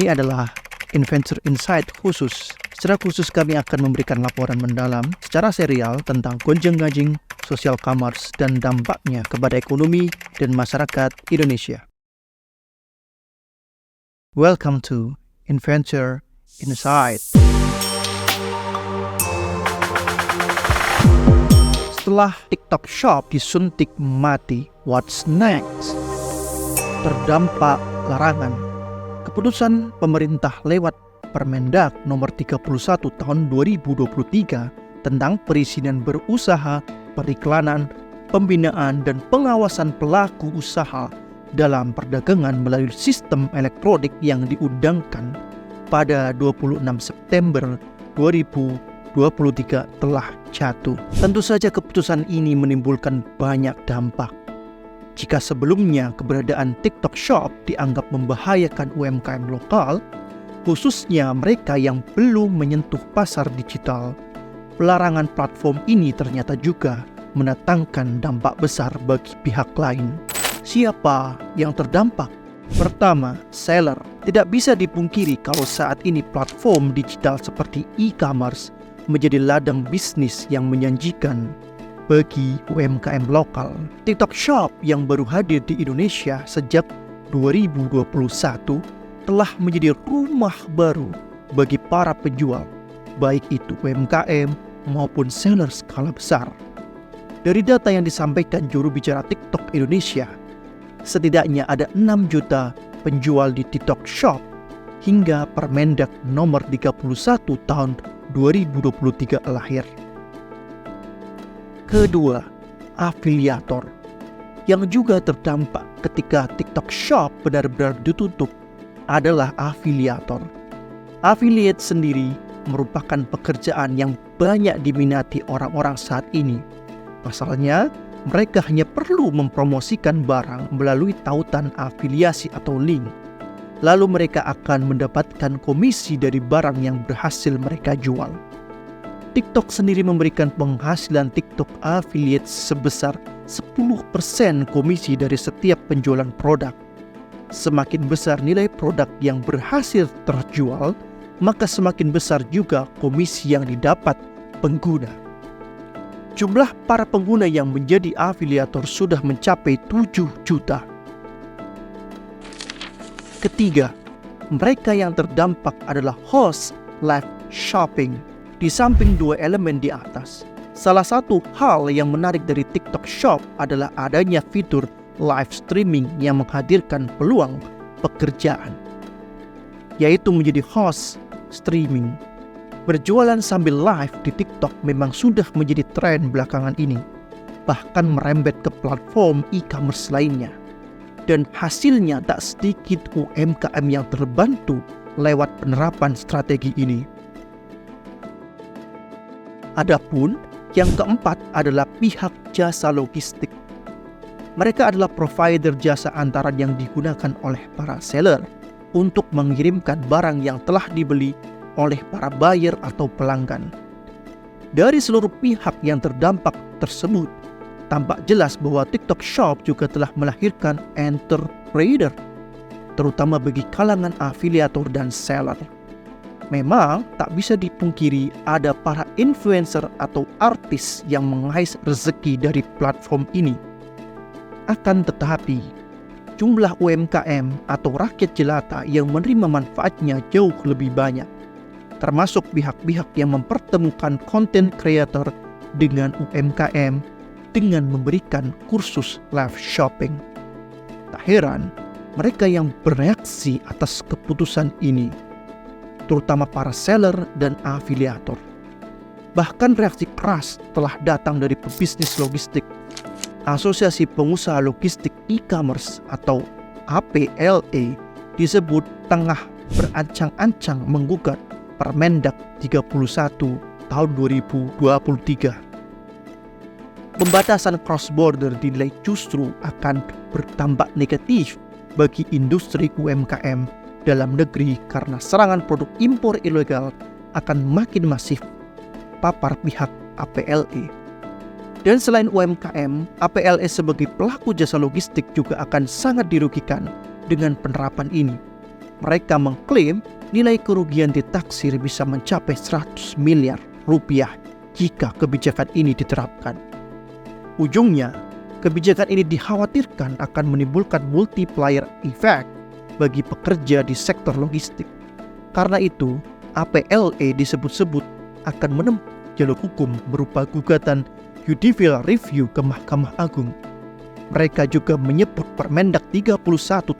Ini adalah Inventure Insight khusus. Secara khusus kami akan memberikan laporan mendalam secara serial tentang gonjang-ganjing social commerce dan dampaknya kepada ekonomi dan masyarakat Indonesia. Welcome to Inventure Insight. Setelah TikTok Shop disuntik mati, what's next? Terdampak larangan. Keputusan pemerintah lewat Permendag nomor 31 tahun 2023 tentang perizinan berusaha, periklanan, pembinaan dan pengawasan pelaku usaha dalam perdagangan melalui sistem elektronik yang diundangkan pada 26 September 2023 telah jatuh. Tentu saja keputusan ini menimbulkan banyak dampak. Jika sebelumnya keberadaan TikTok Shop dianggap membahayakan UMKM lokal, khususnya mereka yang belum menyentuh pasar digital, pelarangan platform ini ternyata juga mendatangkan dampak besar bagi pihak lain. Siapa yang terdampak? Pertama, seller. Tidak bisa dipungkiri kalau saat ini platform digital seperti e-commerce menjadi ladang bisnis yang menjanjikan bagi UMKM lokal. TikTok Shop yang baru hadir di Indonesia sejak 2021 telah menjadi rumah baru bagi para penjual, baik itu UMKM maupun seller skala besar. Dari data yang disampaikan juru bicara TikTok Indonesia, setidaknya ada 6 juta penjual di TikTok Shop hingga Permendag nomor 31 tahun 2023 lahir. Kedua, afiliator yang juga terdampak ketika TikTok Shop benar-benar ditutup adalah afiliator. Affiliate sendiri merupakan pekerjaan yang banyak diminati orang-orang saat ini. Pasalnya, mereka hanya perlu mempromosikan barang melalui tautan afiliasi atau link. Lalu mereka akan mendapatkan komisi dari barang yang berhasil mereka jual. TikTok sendiri memberikan penghasilan TikTok affiliate sebesar 10% komisi dari setiap penjualan produk. Semakin besar nilai produk yang berhasil terjual, maka semakin besar juga komisi yang didapat pengguna. Jumlah para pengguna yang menjadi afiliator sudah mencapai 7 juta. Ketiga, mereka yang terdampak adalah host live shopping. Di samping dua elemen di atas, salah satu hal yang menarik dari TikTok Shop adalah adanya fitur live streaming yang menghadirkan peluang pekerjaan, yaitu menjadi host streaming. Berjualan sambil live di TikTok memang sudah menjadi tren belakangan ini, bahkan merembet ke platform e-commerce lainnya. Dan hasilnya tak sedikit UMKM yang terbantu lewat penerapan strategi ini. Adapun yang keempat adalah pihak jasa logistik. Mereka adalah provider jasa antaran yang digunakan oleh para seller untuk mengirimkan barang yang telah dibeli oleh para buyer atau pelanggan. Dari seluruh pihak yang terdampak tersebut, tampak jelas bahwa TikTok Shop juga telah melahirkan entrepreneur, terutama bagi kalangan afiliator dan seller. Memang tak bisa dipungkiri ada para influencer atau artis yang mengais rezeki dari platform ini. Akan tetapi, jumlah UMKM atau rakyat jelata yang menerima manfaatnya jauh lebih banyak, termasuk pihak-pihak yang mempertemukan content creator dengan UMKM dengan memberikan kursus live shopping. Tak heran, mereka yang bereaksi atas keputusan ini, terutama para seller dan afiliator. Bahkan reaksi keras telah datang dari pebisnis logistik. Asosiasi Pengusaha Logistik E-commerce atau APLE disebut tengah berancang-ancang menggugat Permendag 31 tahun 2023. Pembatasan cross-border dinilai justru akan berdampak negatif bagi industri UMKM dalam negeri karena serangan produk impor ilegal akan makin masif papar pihak APLE. Dan selain UMKM, APLE sebagai pelaku jasa logistik juga akan sangat dirugikan dengan penerapan ini. Mereka mengklaim nilai kerugian ditaksir bisa mencapai 100 miliar rupiah jika kebijakan ini diterapkan. Ujungnya, kebijakan ini dikhawatirkan akan menimbulkan multiplier effect bagi pekerja di sektor logistik. Karena itu, APLE disebut-sebut akan menempuh jalur hukum berupa gugatan judicial review ke Mahkamah Agung. Mereka juga menyebut Permendak 31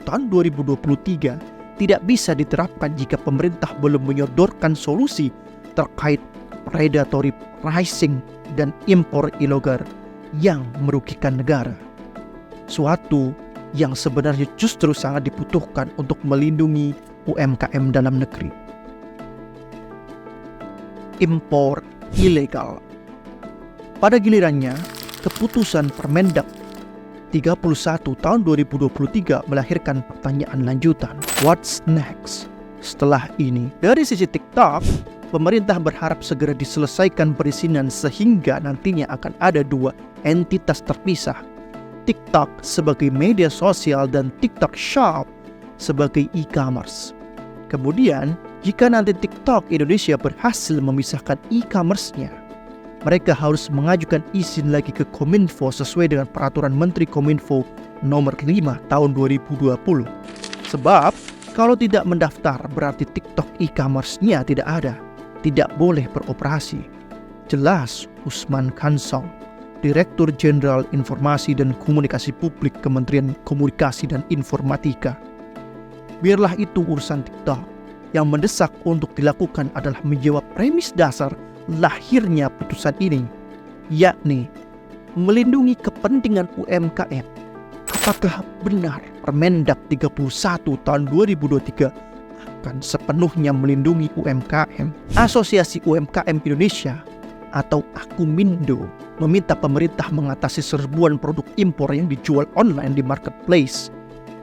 tahun 2023 tidak bisa diterapkan jika pemerintah belum menyodorkan solusi terkait predatory pricing dan impor ilegal yang merugikan negara. Suatu yang sebenarnya justru sangat dibutuhkan untuk melindungi UMKM dalam negeri. Impor ilegal. Pada gilirannya, keputusan Permendak 31 tahun 2023 melahirkan pertanyaan lanjutan. What's next? Setelah ini, dari sisi TikTok, pemerintah berharap segera diselesaikan perizinan sehingga nantinya akan ada dua entitas terpisah. TikTok sebagai media sosial dan TikTok Shop sebagai e-commerce. Kemudian, jika nanti TikTok Indonesia berhasil memisahkan e-commerce-nya, mereka harus mengajukan izin lagi ke Kominfo sesuai dengan peraturan Menteri Kominfo nomor 5 tahun 2020. Sebab, kalau tidak mendaftar berarti TikTok e-commerce-nya tidak ada, tidak boleh beroperasi. Jelas Usman Kansong, Direktur Jenderal Informasi dan Komunikasi Publik Kementerian Komunikasi dan Informatika. Biarlah itu urusan TikTok. Yang mendesak untuk dilakukan adalah menjawab premis dasar lahirnya putusan ini, yakni melindungi kepentingan UMKM. Apakah benar Permendak 31 tahun 2023 akan sepenuhnya melindungi UMKM? Asosiasi UMKM Indonesia atau Akumindo meminta pemerintah mengatasi serbuan produk impor yang dijual online di marketplace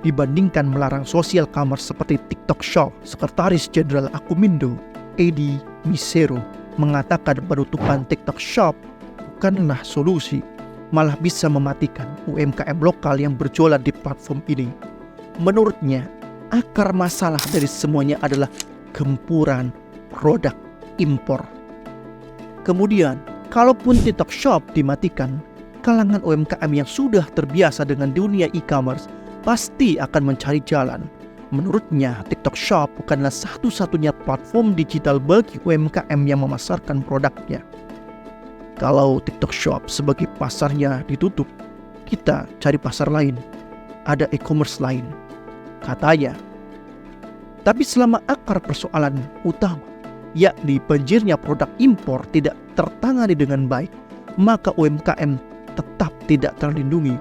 dibandingkan melarang social commerce seperti TikTok Shop. Sekretaris Jenderal Akumindo, Edi Misero, mengatakan penutupan TikTok Shop bukanlah solusi, malah bisa mematikan UMKM lokal yang berjualan di platform ini. Menurutnya, akar masalah dari semuanya adalah gempuran produk impor. Kemudian, kalaupun TikTok Shop dimatikan, kalangan UMKM yang sudah terbiasa dengan dunia e-commerce pasti akan mencari jalan. Menurutnya, TikTok Shop bukanlah satu-satunya platform digital bagi UMKM yang memasarkan produknya. Kalau TikTok Shop sebagai pasarnya ditutup, kita cari pasar lain. Ada e-commerce lain, katanya. Tapi selama akar persoalan utama, yakni banjirnya produk impor tidak tertangani dengan baik, maka UMKM tetap tidak terlindungi.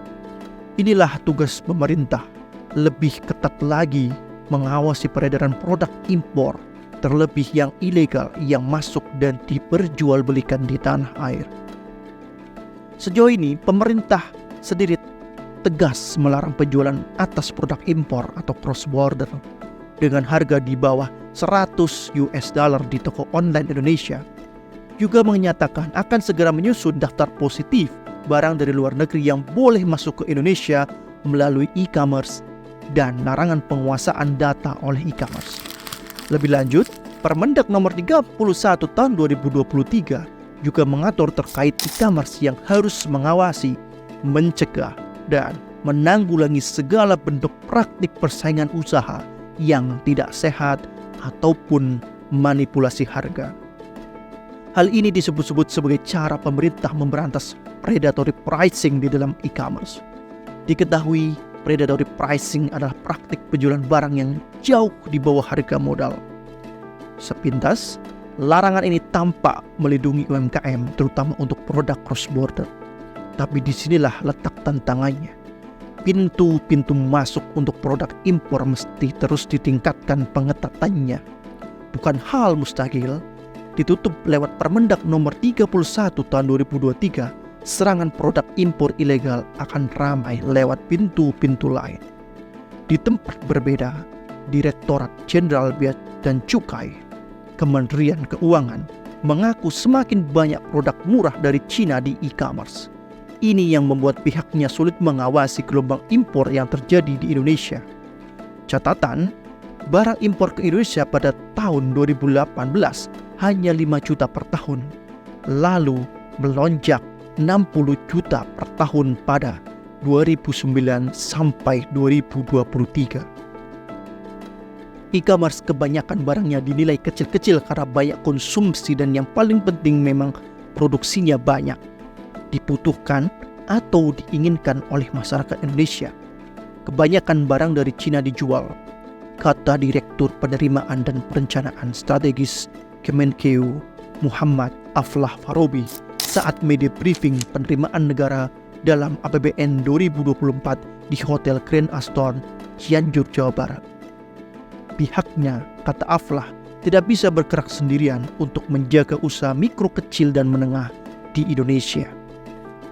Inilah tugas pemerintah, lebih ketat lagi mengawasi peredaran produk impor, terlebih yang ilegal yang masuk dan diperjualbelikan di tanah air. Sejauh ini, pemerintah sendiri tegas melarang penjualan atas produk impor atau cross border dengan harga di bawah $100 di toko online Indonesia. Juga menyatakan akan segera menyusun daftar positif barang dari luar negeri yang boleh masuk ke Indonesia melalui e-commerce dan larangan penguasaan data oleh e-commerce. Lebih lanjut, Permendak nomor 31 tahun 2023 juga mengatur terkait e-commerce yang harus mengawasi, mencegah, dan menanggulangi segala bentuk praktik persaingan usaha yang tidak sehat ataupun manipulasi harga. Hal ini disebut-sebut sebagai cara pemerintah memberantas predatory pricing di dalam e-commerce. Diketahui, predatory pricing adalah praktik penjualan barang yang jauh di bawah harga modal. Sepintas, larangan ini tampak melindungi UMKM, terutama untuk produk cross-border. Tapi disinilah letak tantangannya. Pintu-pintu masuk untuk produk impor mesti terus ditingkatkan pengetatannya. Bukan hal mustahil, ditutup lewat Permendak nomor 31 tahun 2023, serangan produk impor ilegal akan ramai lewat pintu-pintu lain. Di tempat berbeda, Direktorat Jenderal Bea dan Cukai, Kementerian Keuangan, mengaku semakin banyak produk murah dari Cina di e-commerce. Ini yang membuat pihaknya sulit mengawasi gelombang impor yang terjadi di Indonesia. Catatan, barang impor ke Indonesia pada tahun 2018 hanya 5 juta per tahun, lalu melonjak 60 juta per tahun pada 2009 sampai 2023. E-commerce kebanyakan barangnya dinilai kecil-kecil karena banyak konsumsi dan yang paling penting memang produksinya banyak, dibutuhkan atau diinginkan oleh masyarakat Indonesia. Kebanyakan barang dari Cina dijual, kata Direktur Penerimaan dan Perencanaan Strategis Kemenkeu Muhammad Aflah Farobi saat media briefing penerimaan negara dalam APBN 2024 di Hotel Grand Aston, Cianjur, Jawa Barat. Pihaknya, kata Aflah, tidak bisa bergerak sendirian untuk menjaga usaha mikro kecil dan menengah di Indonesia.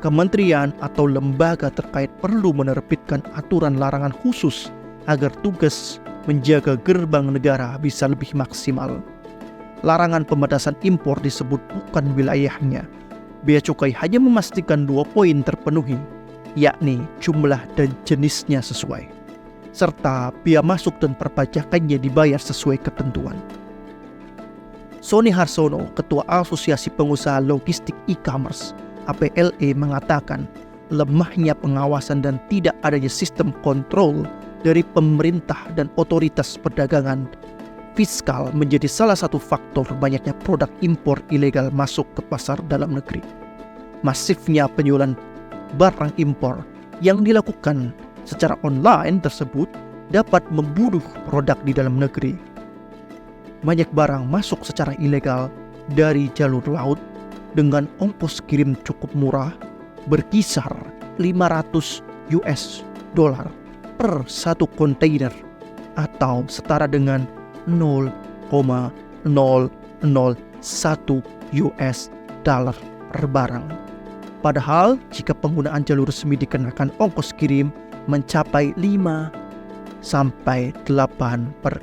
Kementerian atau lembaga terkait perlu menerbitkan aturan larangan khusus agar tugas menjaga gerbang negara bisa lebih maksimal. Larangan pembatasan impor disebut bukan wilayahnya. Bea cukai hanya memastikan 2 poin terpenuhi, yakni jumlah dan jenisnya sesuai, serta bea masuk dan perpajakannya dibayar sesuai ketentuan. Sony Harsono, Ketua Asosiasi Pengusaha Logistik E-Commerce APLE, mengatakan lemahnya pengawasan dan tidak adanya sistem kontrol dari pemerintah dan otoritas perdagangan fiskal menjadi salah satu faktor banyaknya produk impor ilegal masuk ke pasar dalam negeri. Masifnya penjualan barang impor yang dilakukan secara online tersebut dapat membunuh produk di dalam negeri. Banyak barang masuk secara ilegal dari jalur laut dengan ongkos kirim cukup murah, berkisar $500 per satu kontainer atau setara dengan $0,001 per barang. Padahal jika penggunaan jalur resmi dikenakan ongkos kirim mencapai 5 sampai 8 per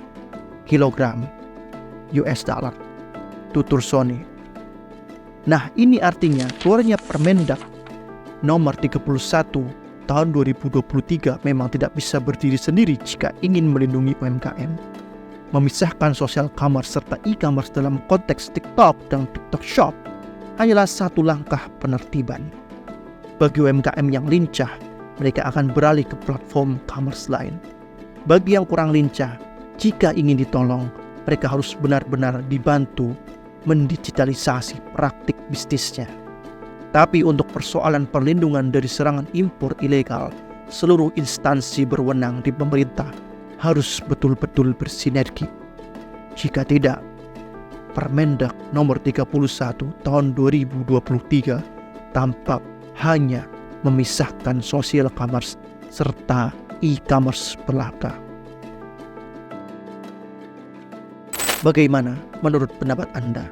kilogram $, tutur Sony. Nah, ini artinya keluarnya Permendak nomor 31 tahun 2023 memang tidak bisa berdiri sendiri jika ingin melindungi UMKM. Memisahkan social commerce serta e-commerce dalam konteks TikTok dan TikTok Shop hanyalah satu langkah penertiban. Bagi UMKM yang lincah, mereka akan beralih ke platform commerce lain. Bagi yang kurang lincah, jika ingin ditolong, mereka harus benar-benar dibantu mendigitalisasi praktik bisnisnya. Tapi untuk persoalan perlindungan dari serangan impor ilegal, seluruh instansi berwenang di pemerintah harus betul-betul bersinergi. Jika tidak, Permendak nomor 31 tahun 2023 tampak hanya memisahkan social commerce serta e-commerce belaka. Bagaimana menurut pendapat Anda?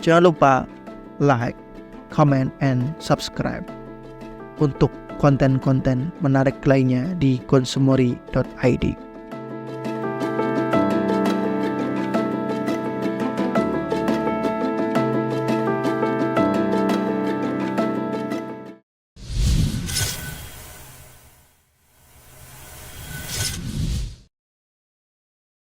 Jangan lupa like, comment, and subscribe untuk konten-konten menarik lainnya di konsumori.id.